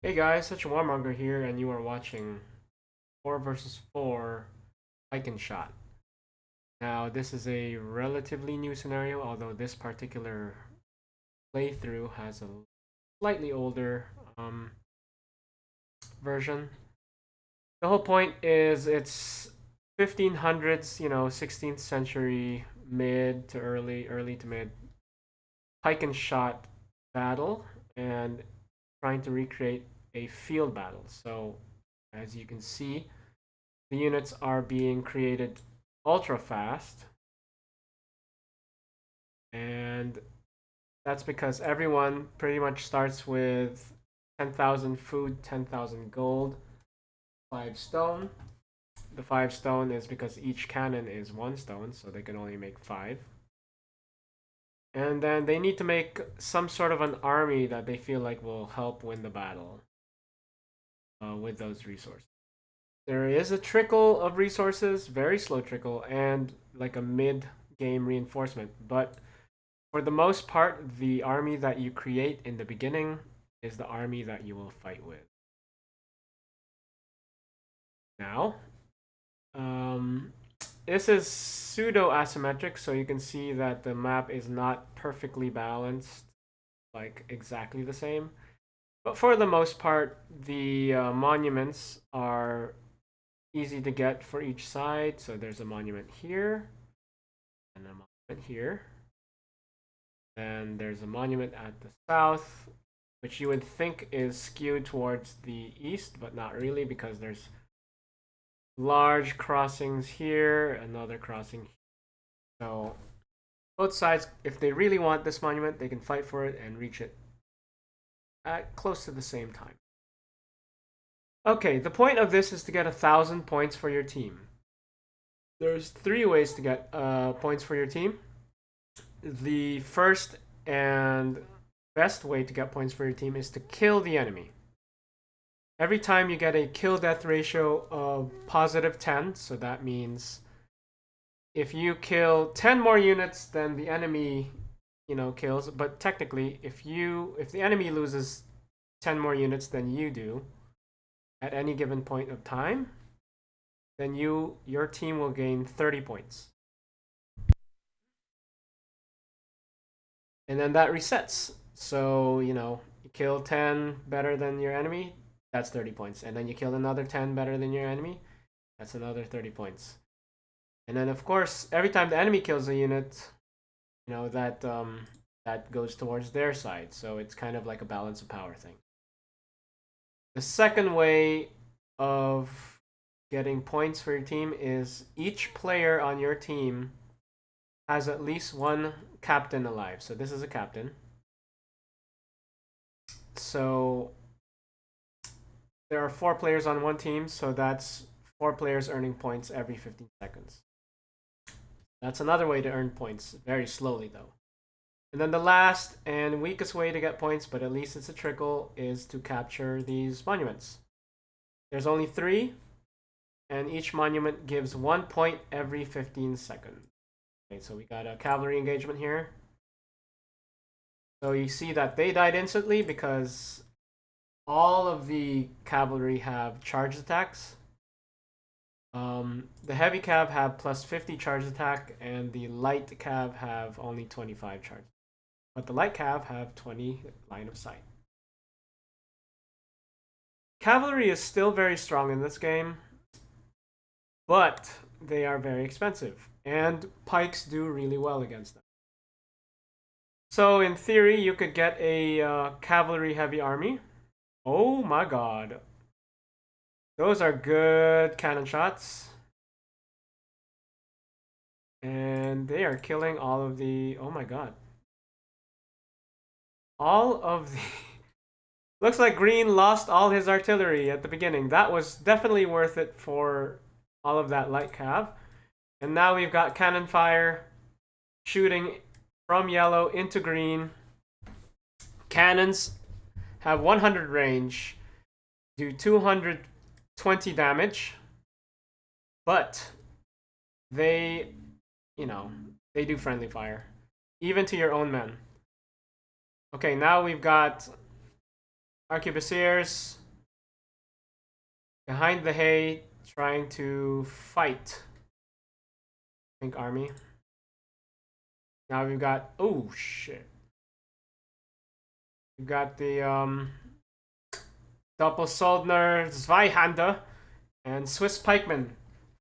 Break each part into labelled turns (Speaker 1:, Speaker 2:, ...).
Speaker 1: Hey guys, such a warmonger here, and you are watching 4 versus 4 Pike and Shot. Now, this is a relatively new scenario, although this particular playthrough has a slightly older version. The whole point is it's 1500s, 16th century mid to early to mid Pike and Shot battle, and trying to recreate a field battle. So, as you can see, the units are being created ultra fast, and that's because everyone pretty much starts with 10,000 food, 10,000 gold, 5 stone. The 5 stone is because each cannon is 1 stone, so they can only make 5. And then they need to make some sort of an army that they feel like will help win the battle with those resources. There is a trickle of resources, very slow trickle, and like a mid game reinforcement. But for the most part, the army that you create in the beginning is the army that you will fight with. Now, um, this is pseudo asymmetric, so you can see that the map is not perfectly balanced, like exactly the same. But for the most part, the monuments are easy to get for each side. So there's a monument here and a monument here. And there's a monument at the south, which you would think is skewed towards the east, but not really because there's large crossings here, another crossing here. So both sides, if they really want this monument, they can fight for it and reach it at close to the same time. Okay, the point of this is to get 1,000 points for your team. There's 3 ways to get points for your team. The first and best way to get points for your team is to kill the enemy. Every time you get a kill death ratio of positive 10, so that means if you kill 10 more units than the enemy, kills, but technically if the enemy loses 10 more units than you do at any given point of time, then your team will gain 30 points. And then that resets. So, you kill 10 better than your enemy, that's 30 points. And then you kill another 10 better than your enemy, that's another 30 points. And then, of course, every time the enemy kills a unit, that goes towards their side. So it's kind of like a balance of power thing. The second way of getting points for your team is each player on your team has at least one captain alive. So this is a captain. So there are 4 players on one team, so that's 4 players earning points every 15 seconds. That's another way to earn points, very slowly though. And then the last and weakest way to get points, but at least it's a trickle, is to capture these monuments. There's only 3, and each monument gives 1 point every 15 seconds. Okay, so we got a cavalry engagement here. So you see that they died instantly because all of the cavalry have charged attacks. The heavy cav have plus 50 charge attack, and the light cav have only 25 charge. But the light cav have 20 line of sight. Cavalry is still very strong in this game, but they are very expensive, and pikes do really well against them. So in theory, you could get a cavalry heavy army. Oh my god. Those are good cannon shots. And they are killing all of the... Oh my god. All of the... Looks like Green lost all his artillery at the beginning. That was definitely worth it for all of that light cav. And now we've got cannon fire shooting from yellow into green. Cannons have 100 range, do 220 damage, but they, they do friendly fire, even to your own men. Okay, now we've got Arquebusiers behind the hay trying to fight Pink Army. Now we've got, oh shit. We've got the Doppelsoldner Zweihander and Swiss pikemen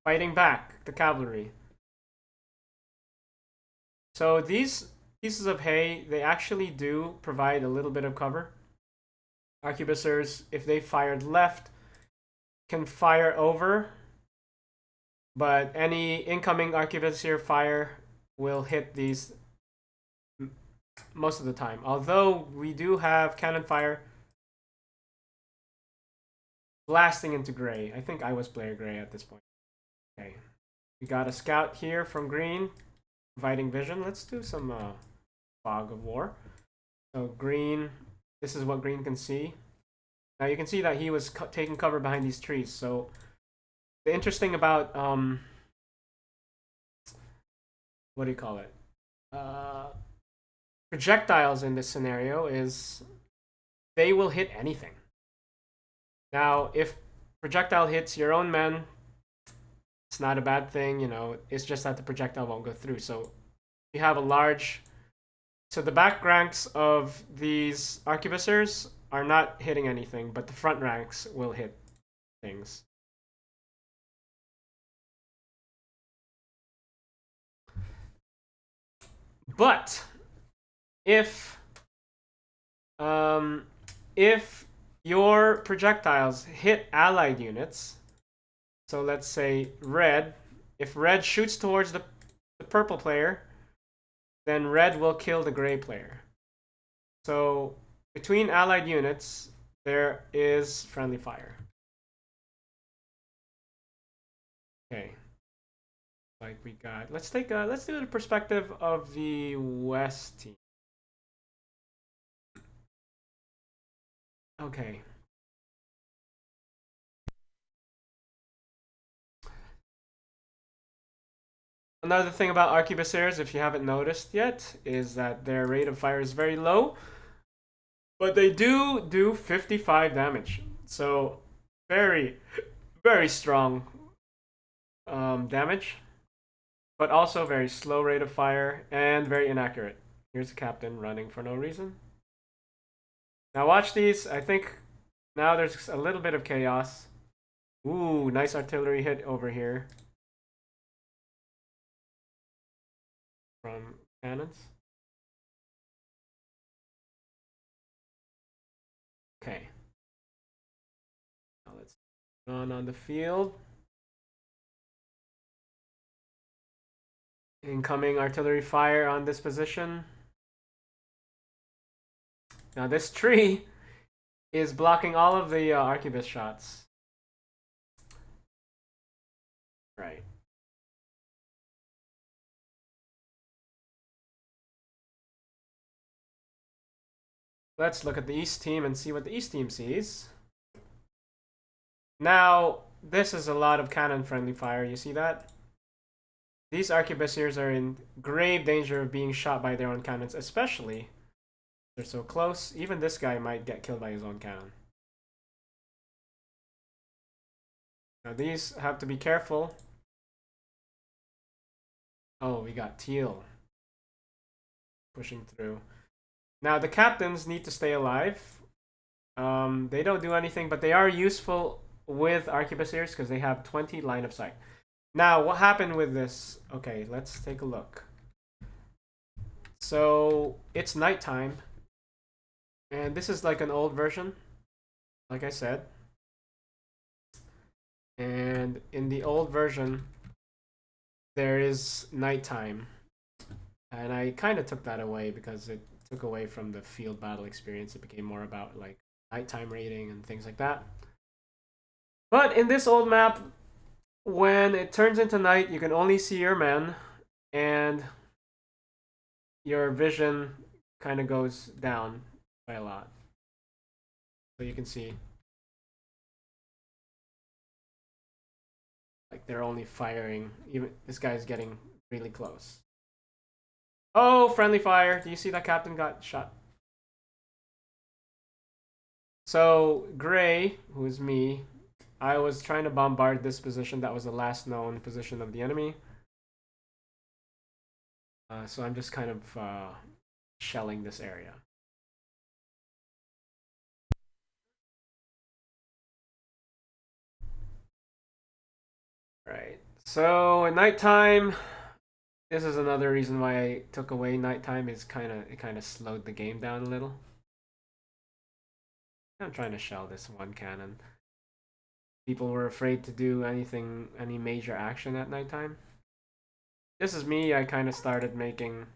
Speaker 1: fighting back the cavalry. So these pieces of hay, they actually do provide a little bit of cover. Arquebusiers, if they fired left, can fire over, but any incoming arquebusier fire will hit these most of the time. Although we do have cannon fire blasting into gray. I think I was player gray at this point. Okay. We got a scout here from green, providing vision. Let's do some fog of war. So green, this is what green can see. Now you can see that he was taking cover behind these trees. So the interesting about what do you call it? Projectiles in this scenario is they will hit anything. Now, if projectile hits your own men, it's not a bad thing, you know. It's just that the projectile won't go through. So you have a large. So the back ranks of these arquebusiers are not hitting anything, but the front ranks will hit things. But if your projectiles hit allied units, so let's say red, if red shoots towards the purple player, then red will kill the gray player. So between allied units, there is friendly fire. Okay. Like we got, let's do the perspective of the West team. Okay. Another thing about arquebusiers, if you haven't noticed yet, is that their rate of fire is very low, but they do 55 damage. So very, very strong damage, but also very slow rate of fire and very inaccurate. Here's the captain running for no reason. Now watch these. I think now there's a little bit of chaos. Ooh, nice artillery hit over here from cannons. Okay. Now let's run on the field. Incoming artillery fire on this position. Now this tree is blocking all of the arquebus shots. Right. Let's look at the East team and see what the East team sees. Now, this is a lot of cannon-friendly fire. You see that? These arquebusiers are in grave danger of being shot by their own cannons, especially they're so close. Even this guy might get killed by his own cannon. Now these have to be careful. Oh, we got teal pushing through. Now the captains need to stay alive. They don't do anything, but they are useful with arquebusiers because they have 20 line of sight. Now, what happened with this? Okay, let's take a look. So it's nighttime, and this is like an old version, like I said. And in the old version, there is nighttime, and I kind of took that away because it took away from the field battle experience. It became more about like nighttime raiding and things like that. But in this old map, when it turns into night, you can only see your men, and your vision kind of goes down by a lot. So you can see, like, they're only firing. Even this guy's getting really close. Oh, friendly fire. Do you see that captain got shot? So Gray, who is me, I was trying to bombard this position that was the last known position of the enemy. So I'm just kind of shelling this area. Right. So at nighttime, this is another reason why I took away nighttime. Is it kind of slowed the game down a little. I'm trying to shell this one cannon. People were afraid to do any major action at nighttime. This is me. I kind of started making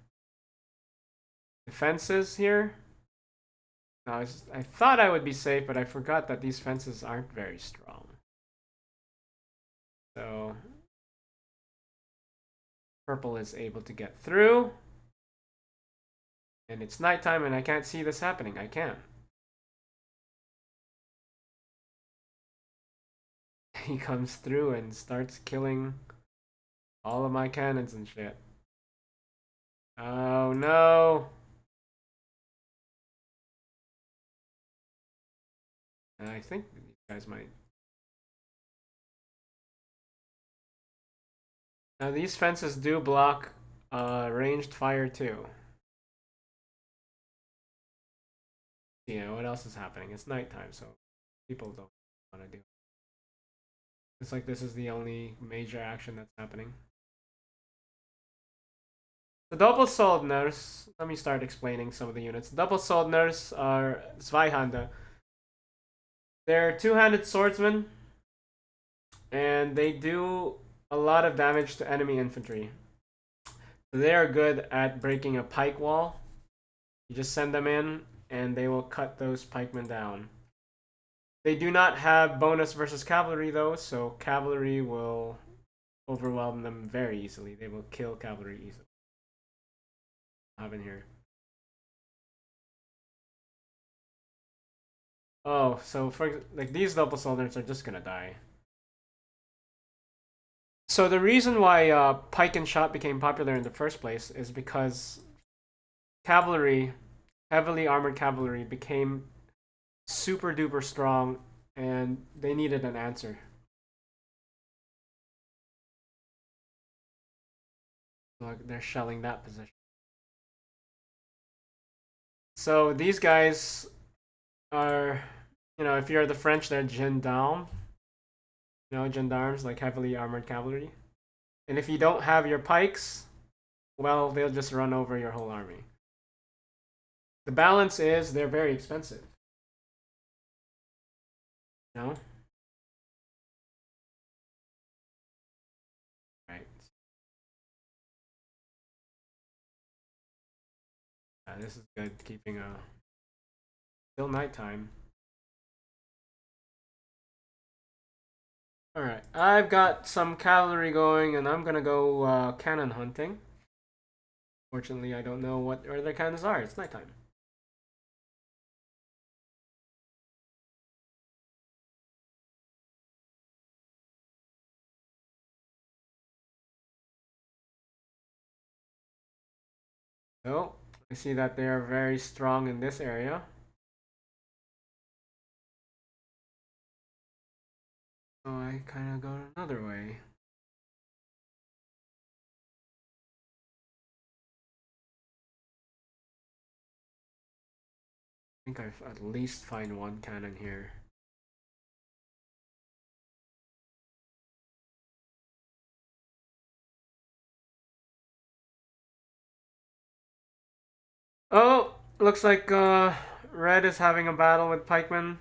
Speaker 1: defenses here. Now, I thought I would be safe, but I forgot that these fences aren't very strong. So purple is able to get through. And it's nighttime and I can't see this happening. I can't. He comes through and starts killing all of my cannons and shit. Oh no! I think these guys might. Now these fences do block ranged fire too. Yeah, what else is happening? It's nighttime, so people don't want to do it. It's like this is the only major action that's happening. The double Soldners, let me start explaining some of the units. Double Soldners are Zweihande. They're two-handed swordsmen, and they do a lot of damage to enemy infantry. They are good at breaking a pike wall. You just send them in, and they will cut those pikemen down. They do not have bonus versus cavalry, though, so cavalry will overwhelm them very easily. They will kill cavalry easily. Have in here. Oh, so for like these double soldiers are just gonna die. So the reason why Pike and Shot became popular in the first place is because cavalry, heavily armored cavalry, became super duper strong, and they needed an answer. Look, they're shelling that position. So these guys are, if you're the French, they're gendarmes. Gendarmes, like heavily armored cavalry. And if you don't have your pikes, well, they'll just run over your whole army. The balance is they're very expensive. No? Right. This is good, keeping still nighttime. Alright, I've got some cavalry going, and I'm gonna go cannon hunting. Fortunately, I don't know where their cannons are. It's nighttime. So, I see that they are very strong in this area. So I kind of go another way. I think I've at least find one cannon here. Oh, looks like Red is having a battle with pikemen.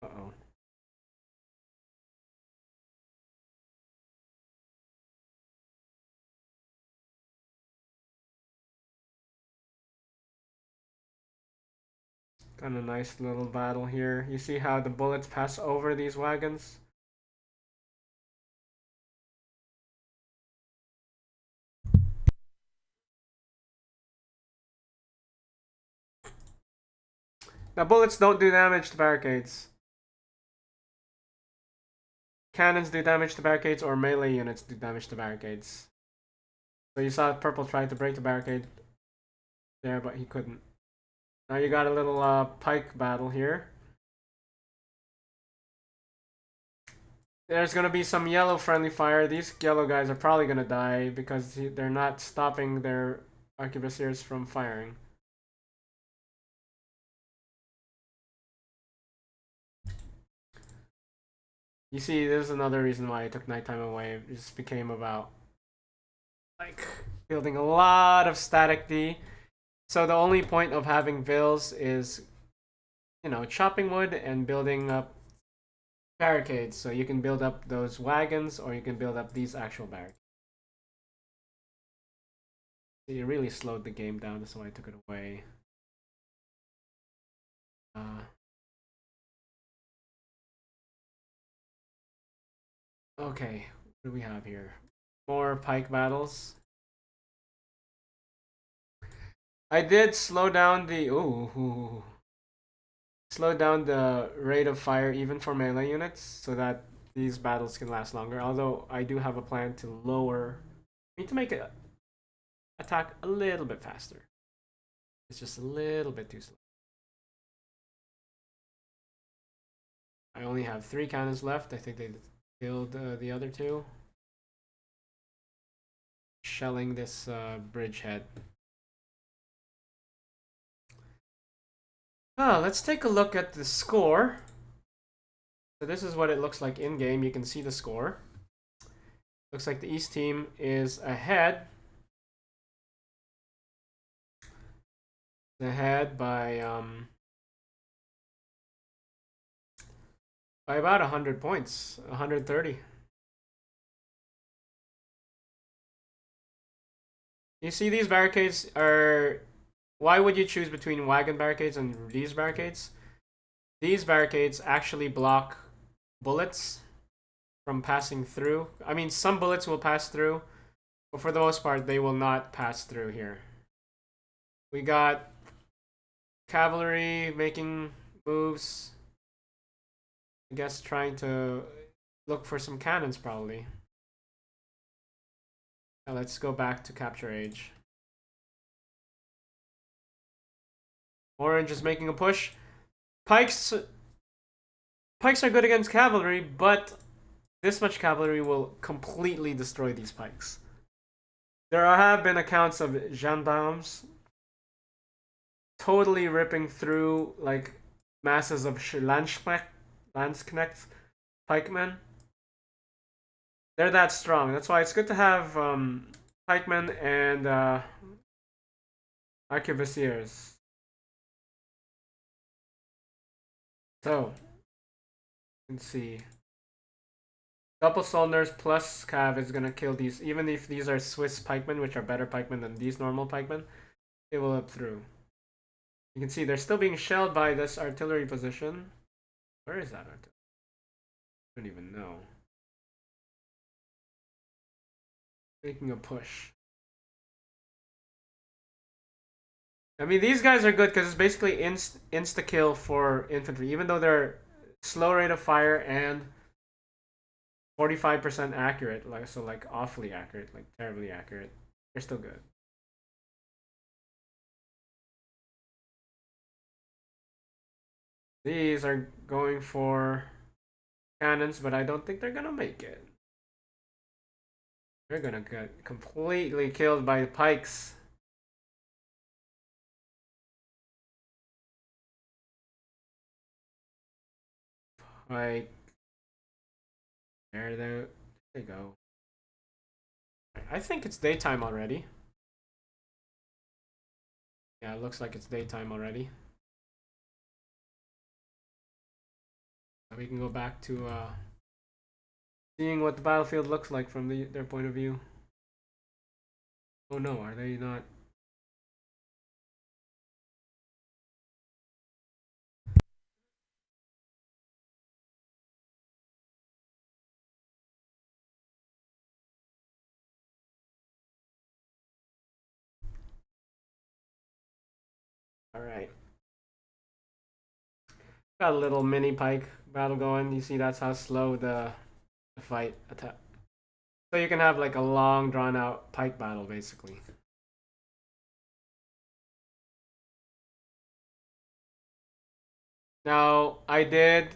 Speaker 1: Uh-oh. Kind of nice little battle here. You see how the bullets pass over these wagons? Now bullets don't do damage to barricades. Cannons do damage to barricades, or melee units do damage to barricades. So you saw Purple try to break the barricade there, but he couldn't. Now you got a little pike battle here. There's gonna be some yellow friendly fire. These yellow guys are probably gonna die because they're not stopping their arquebusiers from firing. You see, there's another reason why I took nighttime away. It just became about like building a lot of static D. So the only point of having vills is, chopping wood and building up barricades. So you can build up those wagons or you can build up these actual barricades. So you really slowed the game down. That's why I took it away. Uh, okay, what do we have here? More pike battles. I did slow down the slow down the rate of fire even for melee units so that these battles can last longer. Although I do have a plan to lower, I need to make it attack a little bit faster. It's just a little bit too slow. I only have 3 cannons left. I think they killed the other 2. Shelling this bridgehead. Let's take a look at the score. So this is what it looks like in game. You can see the score. Looks like the East team is ahead. Ahead by about 100 points, 130. You see these barricades are... Why would you choose between wagon barricades and these barricades? These barricades actually block bullets from passing through. I mean, some bullets will pass through, but for the most part, they will not pass through here. We got cavalry making moves. I guess trying to look for some cannons, probably. Now let's go back to capture age. Orange is making a push. Pikes are good against cavalry, but this much cavalry will completely destroy these pikes. There have been accounts of gendarmes totally ripping through like masses of Landsknechts, pikemen. They're that strong. That's why it's good to have pikemen and arquebusiers. So, you can see. Double soldiers plus cav is gonna kill these. Even if these are Swiss pikemen, which are better pikemen than these normal pikemen, it will up through. You can see they're still being shelled by this artillery position. Where is that artillery? I don't even know. Making a push. I mean, these guys are good because it's basically insta kill for infantry, even though they're slow rate of fire and 45% accurate, like awfully accurate, like terribly accurate. They're still good. These are going for cannons, but I don't think they're gonna make it. They're gonna get completely killed by the pikes. Like, there they go. I think it's daytime already. Yeah, it looks like it's daytime already. So we can go back to seeing what the battlefield looks like from their point of view. Oh no, are they not? Alright. Got a little mini pike battle going. You see that's how slow the fight attack. So you can have like a long drawn out pike battle basically. Now I did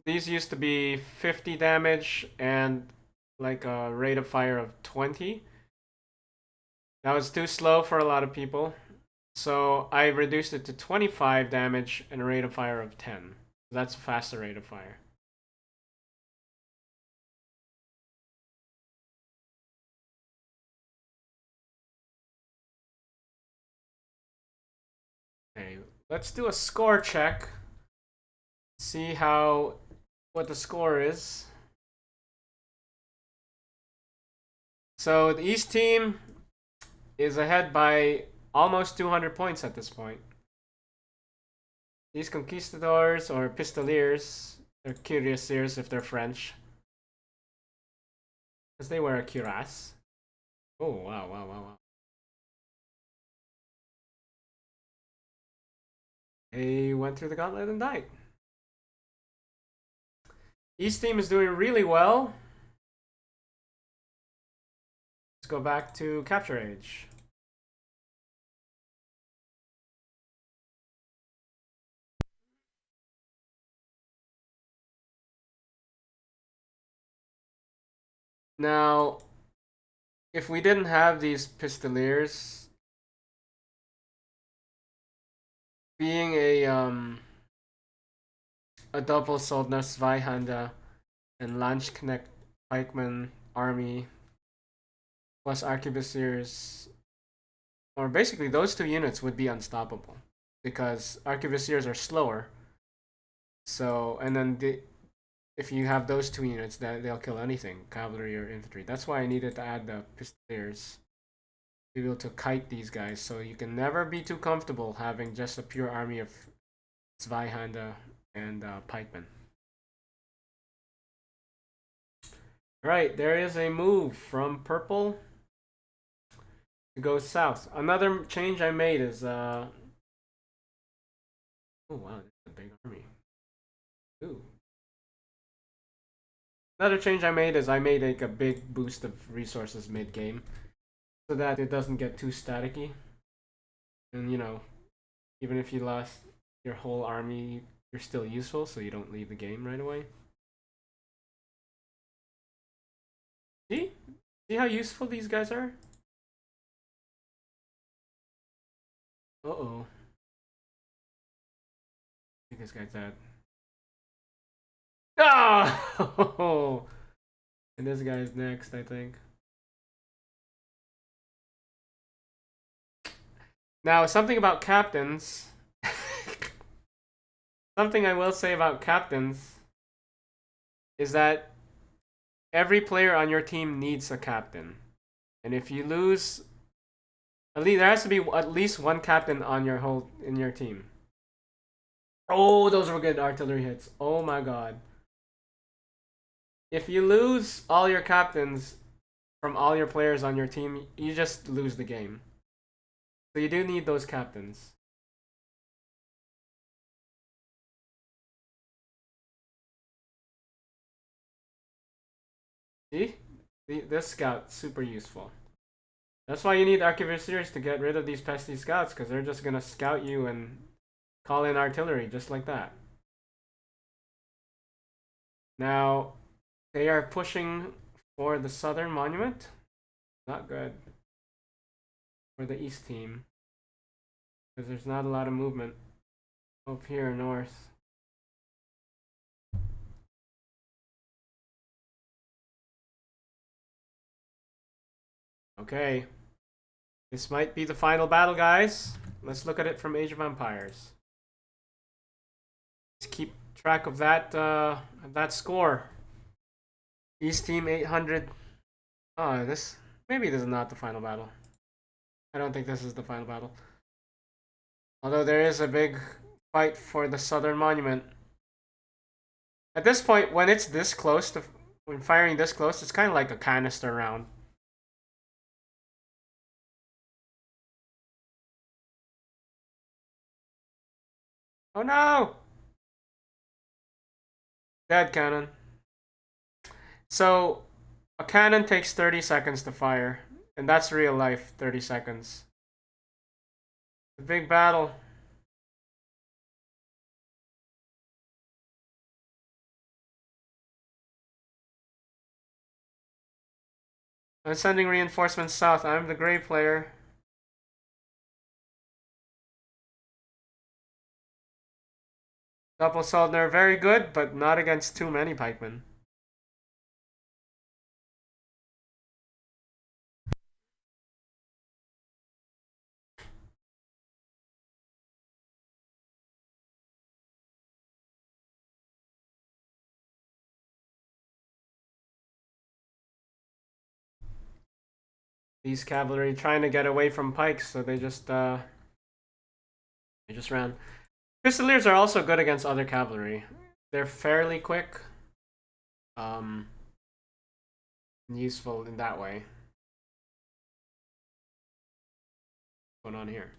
Speaker 1: These used to be 50 damage and like a rate of fire of 20. That was too slow for a lot of people. So I reduced it to 25 damage and a rate of fire of 10. That's a faster rate of fire. Okay, let's do a score check. See what the score is. So the East team is ahead by almost 200 points at this point. These conquistadors or pistoliers, they're cuirassiers if they're French. Because they wear a cuirass. Oh, wow, wow, wow, wow. They went through the gauntlet and died. East team is doing really well. Let's go back to capture age. Now, if we didn't have these pistoliers, being a double Soldner Zweihanda and Landsknecht Pikeman army plus arquebusiers, or basically those two units would be unstoppable because arquebusiers are slower. So and then if you have those two units, that they'll kill anything, cavalry or infantry. That's why I needed to add the pistoliers to be able to kite these guys. So you can never be too comfortable having just a pure army of Zweihanda and pikemen. Right, there is a move from purple to go south. Another change I made is oh wow, this is a big army. Ooh. Another change I made is I made like a big boost of resources mid game, so that it doesn't get too staticky. And you know, even if you lost your whole army, you're still useful, so you don't leave the game right away. See? See how useful these guys are? Uh-oh. I think this guy's dead. Oh! And this guy's next, I think. Now, something about captains. Something I will say about captains is that every player on your team needs a captain. And if you lose, at least there has to be at least one captain on your whole in your team. Oh, those were good artillery hits. Oh my god. If you lose all your captains from all your players on your team, you just lose the game. So you do need those captains. See? This scout super useful. That's why you need arquebusiers to get rid of these pesky scouts, because they're just gonna scout you and call in artillery just like that. Now, they are pushing for the southern monument. Not good for the east team, because there's not a lot of movement up here north. Okay, this might be the final battle, guys. Let's look at it from Age of Empires. Let's keep track of that score. East team 800. Oh, maybe this is not the final battle. I don't think this is the final battle. Although there is a big fight for the southern monument. At this point, when it's this close to when firing this close, it's kind of like a canister round. Oh no! Dead cannon. So a cannon takes 30 seconds to fire, and that's real life 30 seconds. A big battle. I'm sending reinforcements south. I'm the gray player. Double Soldner, very good, but not against too many pikemen. These cavalry trying to get away from pikes, so they just ran. Pistoliers are also good against other cavalry. They're fairly quick. Um, Useful in that way. What's going on here?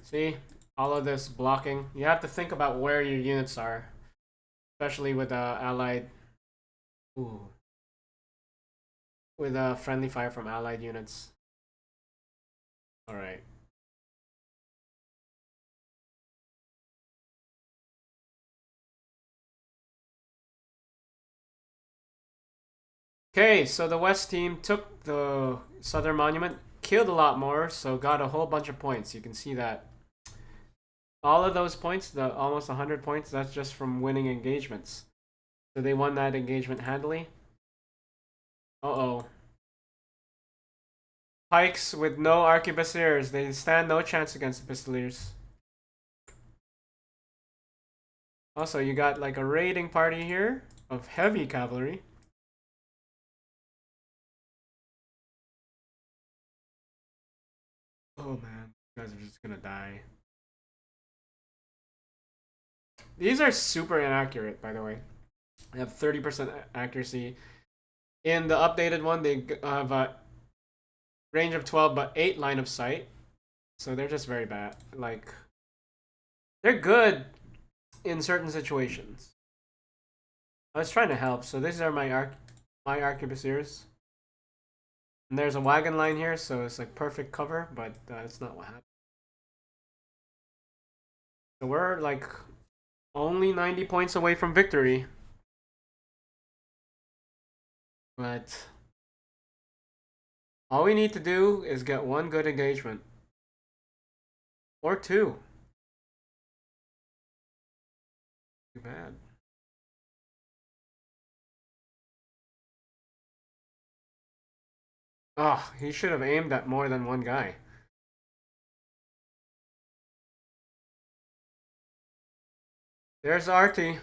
Speaker 1: See, all of this blocking. You have to think about where your units are, especially with allied. Ooh, with friendly fire from allied units. All right. Okay, so the West team took the Southern Monument, killed a lot more, so got a whole bunch of points. You can see that. All of those points, the almost 100 points, that's just from winning engagements. So they won that engagement handily. Uh-oh. Pikes with no arquebusiers. They stand no chance against the pistoliers. Also, you got like a raiding party here of heavy cavalry. Oh man, you guys are just gonna die. These are super inaccurate, by the way. They have 30% accuracy. In the updated one, they have a range of 12 but 8 line of sight. So they're just very bad. Like, they're good in certain situations. I was trying to help. So these are my arquebusiers. And there's a wagon line here, so it's like perfect cover, but it's not what happened. So we're like only 90 points away from victory. But all we need to do is get one good engagement. Or two. Too bad. Oh, he should have aimed at more than one guy. There's Artie.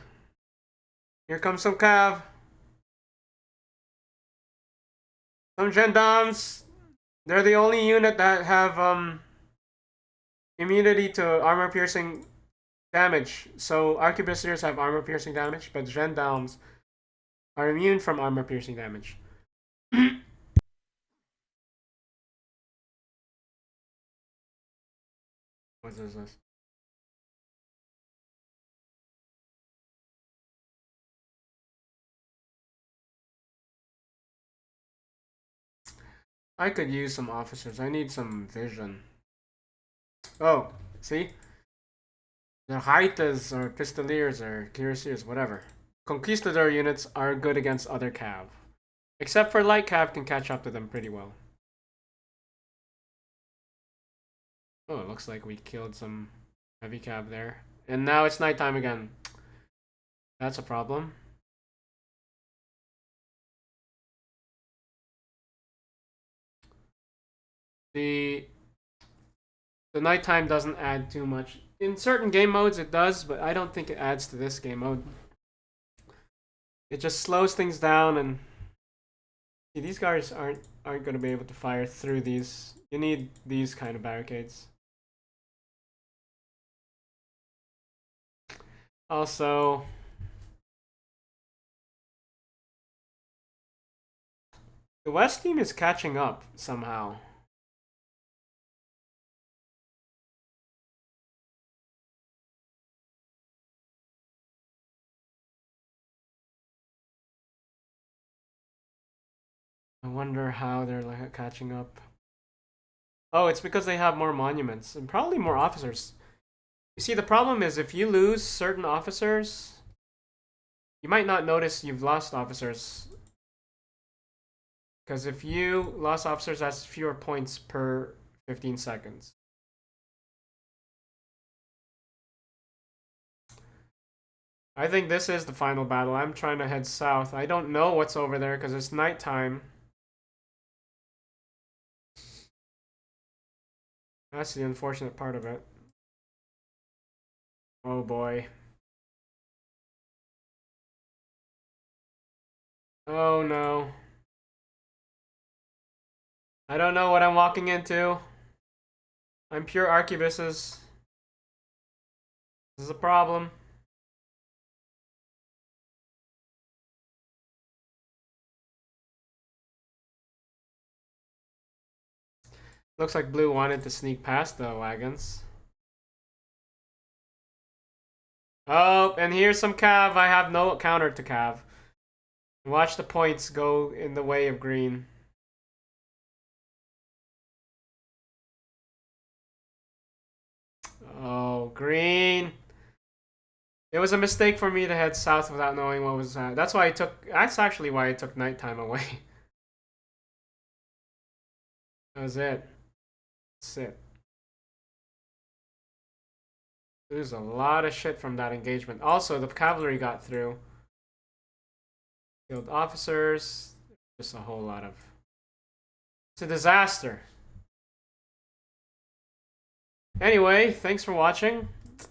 Speaker 1: Here comes some cav. Some gendarmes. They're the only unit that have immunity to armor piercing damage. So arquebusiers have armor piercing damage, but gendarmes are immune from armor piercing damage. What is this? I could use some officers. I need some vision. Oh, see? The Haitas or Pistoliers or Cuirassiers, whatever. Conquistador units are good against other cav. Except for light cav can catch up to them pretty well. Oh, it looks like we killed some heavy cav there. And now it's nighttime again. That's a problem. The nighttime doesn't add too much. In certain game modes it does, but I don't think it adds to this game mode. It just slows things down, and see, these guys aren't going to be able to fire through these. You need these kind of barricades. Also, the West team is catching up somehow. I wonder how they're like catching up. Oh, it's because they have more monuments and probably more officers. You see, the problem is if you lose certain officers, You might not notice you've lost officers, because if you lost officers, that's fewer points per 15 seconds. I think this is the final battle. I'm trying to head south. I don't know what's over there because it's nighttime. That's the unfortunate part of it. Oh boy. Oh no. I don't know what I'm walking into. I'm pure arquebuses. This is a problem. Looks like blue wanted to sneak past the wagons. Oh, and here's some cav. I have no counter to cav. Watch the points go in the way of green. Oh, green. It was a mistake for me to head south without knowing what was that. That's why I took. That's actually why I took nighttime away. That was it. That's it. There's a lot of shit from that engagement. Also, the cavalry got through. Killed officers. Just a whole lot of. It's a disaster. Anyway, thanks for watching.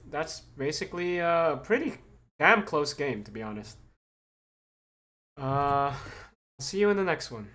Speaker 1: That's basically a pretty damn close game, to be honest. See you in the next one.